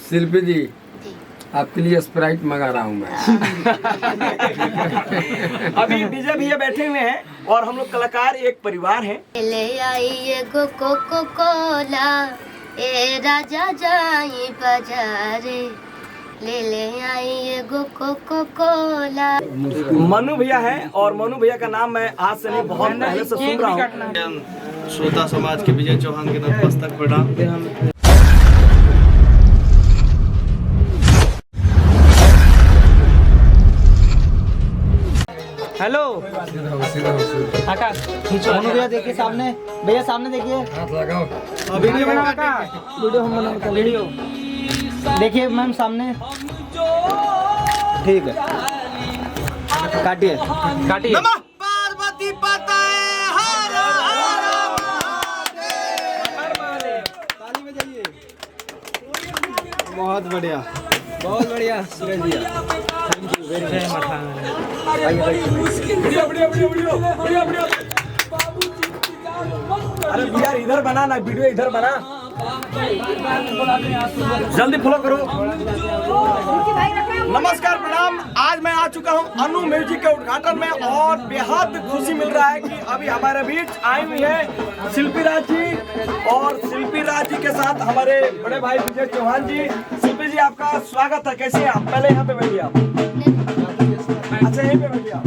शिल्पी जी आपके लिए स्प्राइट मंगा रहा हूँ मैं। अभी विजय भैया बैठे हुए हैं और हम लोग कलाकार एक परिवार हैं। ले आई ये कोको कोला, ए राजा जाई बाजारे, ले आई ये कोको कोला। मनु भैया हैं और मनु भैया का नाम मैं आज से नहीं बहुत पहले से सुन रहा हूँ। श्रोता समाज के विजय चौहान के नतमस्तक प्रणाम। हेलो मनु भैया देखिए सामने, भैया सामने देखिए। हाथ लगाओ। वीडियो बना वीडियो हम बना वीडियो देखिए मैम सामने। ठीक है काटिए काटिए। पार्वती पताए हर ताली बजाइए। बहुत बढ़िया बहुत बढ़िया सूरज भैया, थैंक यू वेरी मच। अरे भैया इधर बना ना, वीडियो इधर बना, जल्दी फॉलो करो। नमस्कार प्रणाम। आज मैं आ चुका हूं अनु म्यूजिक के उद्घाटन में और बेहद खुशी मिल रहा है कि अभी हमारे बीच आई हुई है शिल्पी राज जी और शिल्पी राज जी के साथ हमारे बड़े भाई विजय चौहान जी। शिल्पी जी आपका स्वागत है, कैसे हैं आप? पहले यहाँ पे बैठिए आप। अच्छा यहीं पे बैठिए आप।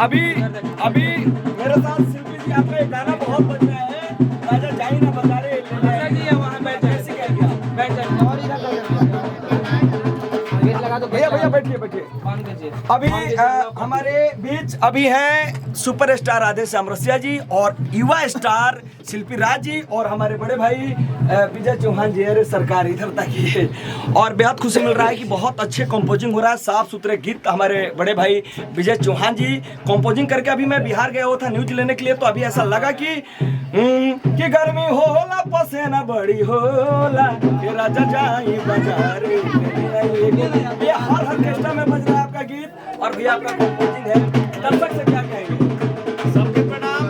अभी मेरे साथ शिल्पी जी आपका एक गाना बहुत बज रहा है, राजा जाई ना बाजारे। भैया बैठिए अभी हमारे बीच अभी हैं सुपर स्टार राधेश्याम रसिया जी और युवा स्टार शिल्पी राज जी और हमारे बड़े भाई विजय चौहान जी। अरे सरकार इधर तक ही। और बेहद खुशी मिल रहा है कि बहुत अच्छे कंपोजिंग हो रहा है, साफ सुथरे गीत हमारे बड़े भाई विजय चौहान जी कंपोजिंग करके। अभी मैं बिहार गया हुआ था न्यूज लेने के लिए, तो अभी ऐसा लगा कि गर्मी होला पसेना बड़ी होला, राजा जाई बाजारे। ये हर ऑर्केस्ट्रा में बज रहा है आपका गीत और भैया आपका कंपोजिंग है। दर्शक से क्या कहेंगे? सबके प्रणाम।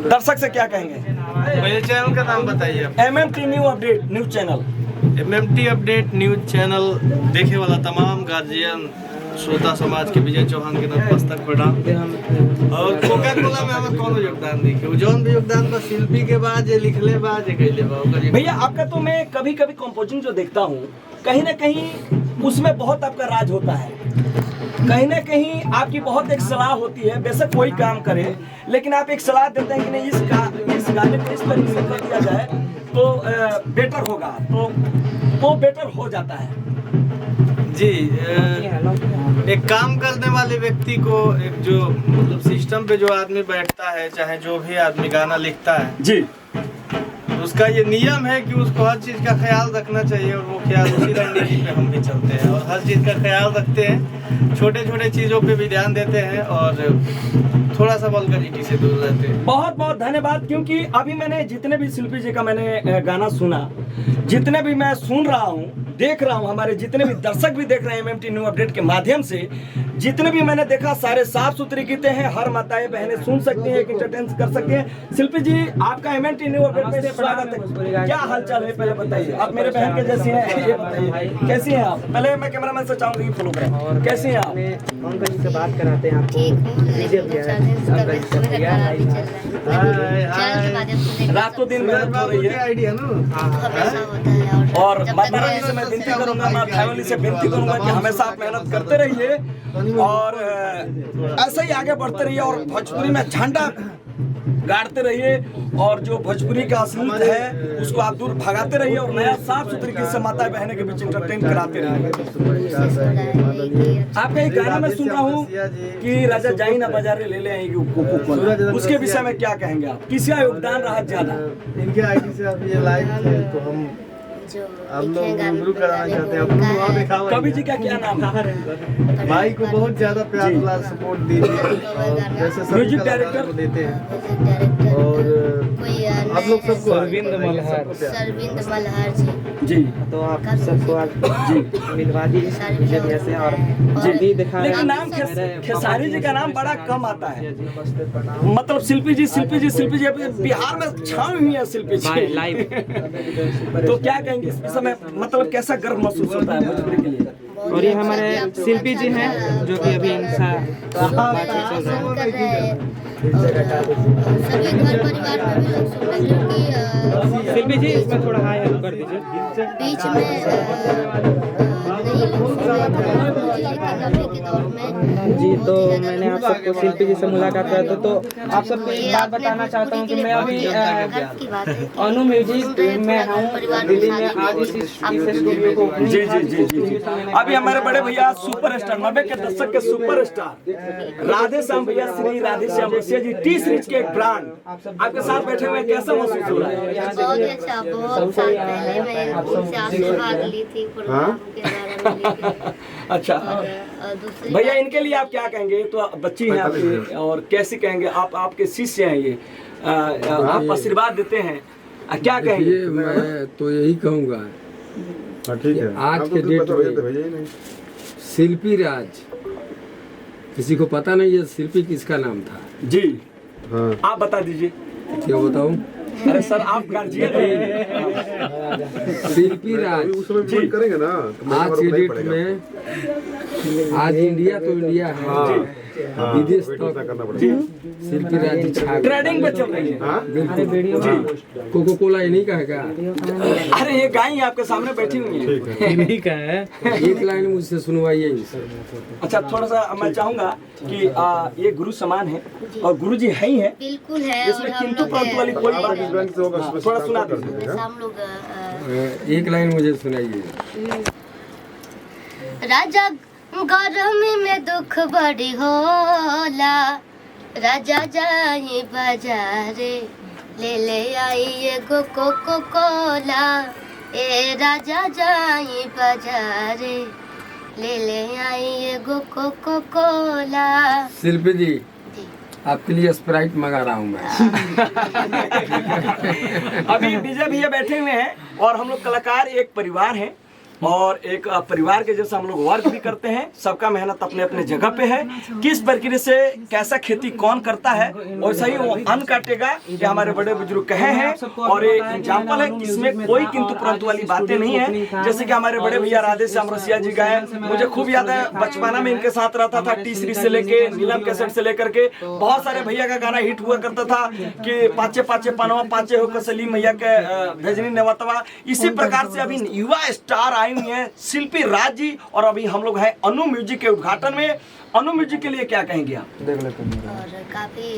दर्शक से क्या कहेंगे? मेरे चैनल का नाम बताइए। MMT new update news channel. MMT update news channel देखे वाला तमाम गार्जियन श्रोता समाज के विजय चौहान के नतमस्तक प्रणाम। और कोका कोला में हमें कौन योगदान दी? जौन भी योगदान बस शिल्पी के बाद ये लिखले बाद ये कहले बा। भैया आपका तो मैं कभी कभी कंपोजिंग जो देखता हूँ, कहीं ना कहीं उसमें बहुत आपका राज होता है, कहीं ना कहीं आपकी बहुत एक सलाह होती है। बेशक कोई काम करे लेकिन आप एक सलाह देते हैं कि नहीं इस गाने को इस तरीके से कर दिया जाए तो बेटर होगा, तो बेटर हो जाता है जी। एक काम करने वाले व्यक्ति को एक जो मतलब सिस्टम पे जो आदमी बैठता है, चाहे जो भी आदमी गाना लिखता है जी, उसका ये नियम है कि उसको हर चीज़ का ख्याल रखना चाहिए और वो ख्याल उसी रणनीति पे हम भी चलते हैं और हर चीज़ का ख्याल रखते हैं, छोटे छोटे चीज़ों पे भी ध्यान देते हैं और थोड़ा सा वल्गरिटी से दूर रहते हैं। बहुत बहुत धन्यवाद। क्योंकि अभी मैंने जितने भी शिल्पी जी का मैंने गाना सुना, जितने भी मैं सुन रहा हूँ, देख रहा हूँ, हमारे जितने भी दर्शक भी देख रहे हैं MMT न्यू अपडेट के माध्यम से, जितने भी मैंने देखा सारे साफ सुथरी गीतें हैं, हर माताएं बहनें सुन सकती हैं, एक एंटरटेन कर सकते हैं। शिल्पी जी आपका MMT न्यू अपडेट में स्वागत है। क्या हालचाल है पहले बताइए? आप मेरे बहन के जैसी हैं, ये बताइए कैसी हैं आप? पहले मैं कैमरामैन से चाहूंगा कि फॉलो करें। कैसी हैं आप? अंकल जी से बात कराते हैं आपको। रातों दिन मेहनत हो रही है आइडिया ना। और माता रानी से मैं विनती करूंगा, माँ फैमिली से विनती करूंगा कि हमेशा आप मेहनत करते रहिए और ऐसे ही आगे बढ़ते रहिए और भोजपुरी में झंडा गाड़ते रहिए और जो भोजपुरी का असलियत है उसको आप दूर भगाते रहिए और नया साफ सुथरी से माता बहनों के बीच इंटरटेन कराते रहिए। आपका एक गाना मैं सुन रहा हूँ कि राजा जाई ना बाजारे ले आएंगे, उसके विषय में क्या कहेंगे आप? किसका योगदान रहा ज्यादा? इनके आईडी से आप ये लाइव थे तो हम लोग रूबरू कराना चाहते हैं। कवि जी का क्या नाम है? भाई को बहुत ज्यादा प्यार सपोर्ट दीजिए और जैसे म्यूजिक डायरेक्टर देते हैं और कोई आप लोग सबको अरविंद मल्हार सरविंद मल्हार जी। जी तो आप सबको आज जी मिलवा दीजिए विजय भैया से और और भी दिखा रहे लेकिन हैं। नाम खेसारी जी का नाम बड़ा कम आता है। मतलब शिल्पी जी अभी बिहार में छाई हुई है शिल्पी जी लाइव तो क्या कहेंगे इस समय, मतलब कैसा गर्व महसूस होता है भोजपुरी के लिए? और ये हमारे शिल्पी जी हैं जो कि अभी इनका पसंद कर रहे हैं और सभी घर परिवार में भी लोग सुन रहे हैं क्योंकि शिल्पी जी इसमें थोड़ा हाई हेल्प कर दीजिए। बीच में नहीं लोग सुन रहे थे लेकिन अभी के दौर में जी तो मैंने आप सबको शिल्पी जी से मुलाकात किया तो आप सबको एक बात बताना चाहता हूँ कि मैं अभी की बात है अनु म्यूजिक में हूँ दिल्ली में। आज इस स्टूडियो को opening जी जी जी जी अभी हमारे बड़े भैया सुपरस्टार 90 के दशक के सुपरस्टार राधे श्याम भैया श्री राधे श्याम रसिया जी टी सीरीज के एक ब्रांड आपके साथ बैठे हुए कैसा महसूस हो रहा है? बहुत ही अच्छा। बहुत साल पहले मैं उनसे आशीर्वाद ली थी प्रोग्राम के दौरान लेके। अच्छा और दूसरी भैया इनके लिए आप क्या कहेंगे? तो बच्ची हैं आपकी और कैसे कहेंगे आप, आपके शिष्य हैं ये, आप आशीर्वाद देते हैं, क्या कहेंगे? ये मैं तो यही कहूँगा ठीक है आज के डेट में शिल्पी राज किसी को पता नहीं है शिल्पी किसका नाम था। जी हाँ आप बता दीजिए। क्या बताऊं? अरे सर आप गार्जियन शिल्पी राज उस समय फोन करेंगे ना तो मेरे आज को के नहीं डेट पड़ेगा। में आज इंडिया तो इंडिया है विदेश वेट तक करना पड़ेगा। शिल्पी राज जी छा गए। ट्रेडिंग में चल रही है। हाँ बिल्कुल कोको कोला नहीं कहेगा। अरे ये गाय आपके सामने बैठी हुई है। इन्हीं का है। एक लाइन मुझसे सुनवाइए। अच्छा थोड़ा सा मैं चाहूंगा कि ये गुरु समान है और गुरु जी है ही है, बिल्कुल है। इसमें किंतु परंतु वाली कोई बात नहीं। बैंक से होगा थोड़ा सुना दीजिए। जैसा हम लोग एक लाइन मुझे सुनाइए। राजा गर्मी में दुख बड़ी होला, राजा जाई बाजारे ले ले आई एगो कोको कोला। ए राजा जाई बाजारे ले ले आई एगो कोको कोला। शिल्पी जी जी आपके लिए स्प्राइट मंगा रहा हूँ मैं। अभी विजय भैया बैठे हुए हैं और हम लोग कलाकार एक परिवार हैं और एक परिवार के जैसा हम लोग वर्क भी करते हैं। सबका मेहनत अपने अपने जगह पे है। किस प्रक्रिया से कैसा खेती कौन करता है और सही वो अन्न काटेगा, ये हमारे बड़े बुजुर्ग कहे हैं और ये एग्जाम्पल है कि इसमें कोई किंतु परंतु वाली बातें नहीं है। जैसे कि हमारे बड़े भैया राधे श्याम रसिया जी गाए, मुझे खूब याद है बचपना में इनके साथ रहता था। टी सीरीज से लेके नीलम कैसेट से लेकर के बहुत सारे भैया का गाना हिट हुआ करता था कि पाचे पाचे पनवा पाचे होकर सलीम भैया के भेजनी नेवतवा। इसी प्रकार से अभी युवा स्टार आए हुई हैं शिल्पी राज जी और अभी हम लोग हैं अनु म्यूजिक के उद्घाटन में। अनु म्यूजिक के लिए क्या कहेंगे आप? और काफी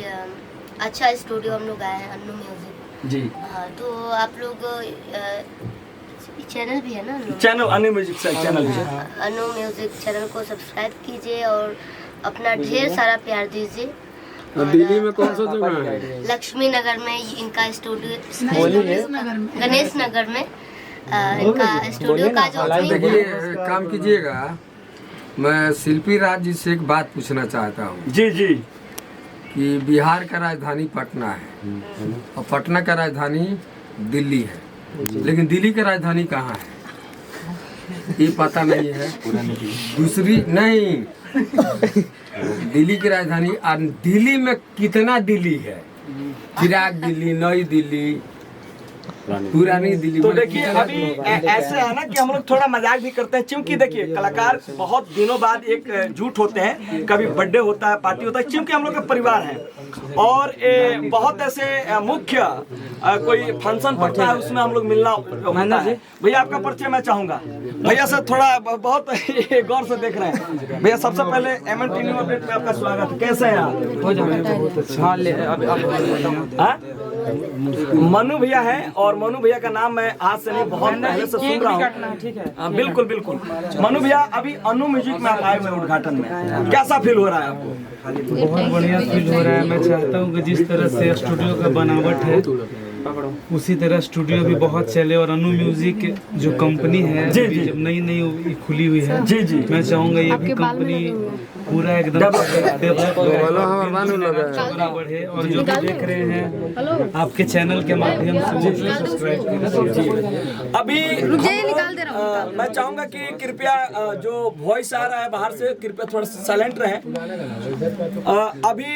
अच्छा स्टूडियो हम लोग आए हैं अनु म्यूजिक। जी हाँ तो आप लोग चैनल भी है ना चैनल अनु म्यूजिक चैनल भी है। अनु म्यूजिक चैनल को सब्सक्राइब कीजिए और अपना ढेर सारा प्यार दीजिए। और दिल्ली में कौन सा जगह है? लक्ष्मी नगर में इनका स्टूडियो, गणेश नगर में इनका स्टूडियो का जो देखिए काम कीजिएगा, मैं शिल्पी राज जी से एक बात पूछना चाहता हूँ जी जी कि बिहार का राजधानी पटना है और पटना का राजधानी दिल्ली है, लेकिन दिल्ली का राजधानी कहाँ है ये पता नहीं है। दूसरी नहीं दिल्ली की राजधानी और दिल्ली में कितना दिल्ली है? चिराग दिल्ली, नई दिल्ली, पुरानी दिल्ली। तो देखिए अभी ऐसे है ना कि हम लोग थोड़ा मजाक भी करते हैं क्योंकि देखिए कलाकार बहुत दिनों बाद एक जुट होते हैं। कभी बर्थडे होता है, पार्टी होता है, क्योंकि हम लोग का परिवार है और बहुत ऐसे मुख्य कोई फंक्शन पड़ता है उसमें हम लोग मिलना होता है। भैया आपका परिचय मैं चाहूंगा। भैया से थोड़ा बहुत गौर से देख रहे हैं। भैया सबसे पहले MNT न्यू अपडेट में आपका स्वागत। कैसे हैं आप? मनु भैया है और मनु भैया का नाम मैं आज से नहीं बहुत पहले से सुन रहा हूँ। ठीक है बिल्कुल बिल्कुल। मनु भैया अभी अनु म्यूजिक में आप आए हुए उद्घाटन में, कैसा फील हो रहा है आपको? बहुत बढ़िया फील हो रहा है। मैं चाहता हूँ कि जिस तरह से स्टूडियो का बनावट है उसी तरह स्टूडियो भी बहुत चले और अनु म्यूजिक जो कंपनी है जी, जी। जब नई नई खुली हुई है जी जी मैं चाहूँगा ये भी कंपनी पूरा एकदम डेवलप लगा बढ़े और जो भी देख रहे हैं आपके चैनल के माध्यम से वो भी सब्सक्राइब करें। अभी मैं चाहूंगा कि कृपया जो वॉइस आ रहा है बाहर से कृपया थोड़ा साइलेंट रहें। अभी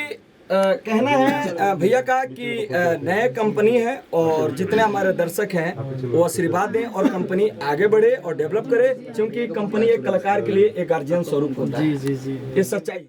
कहना है भैया का कि नए कंपनी है और जितने हमारे दर्शक हैं वो आशीर्वाद दें और कंपनी आगे बढ़े और डेवलप करे, क्योंकि कंपनी एक कलाकार के लिए एक गार्जियन स्वरूप होता है। जी जी जी ये सच्चाई।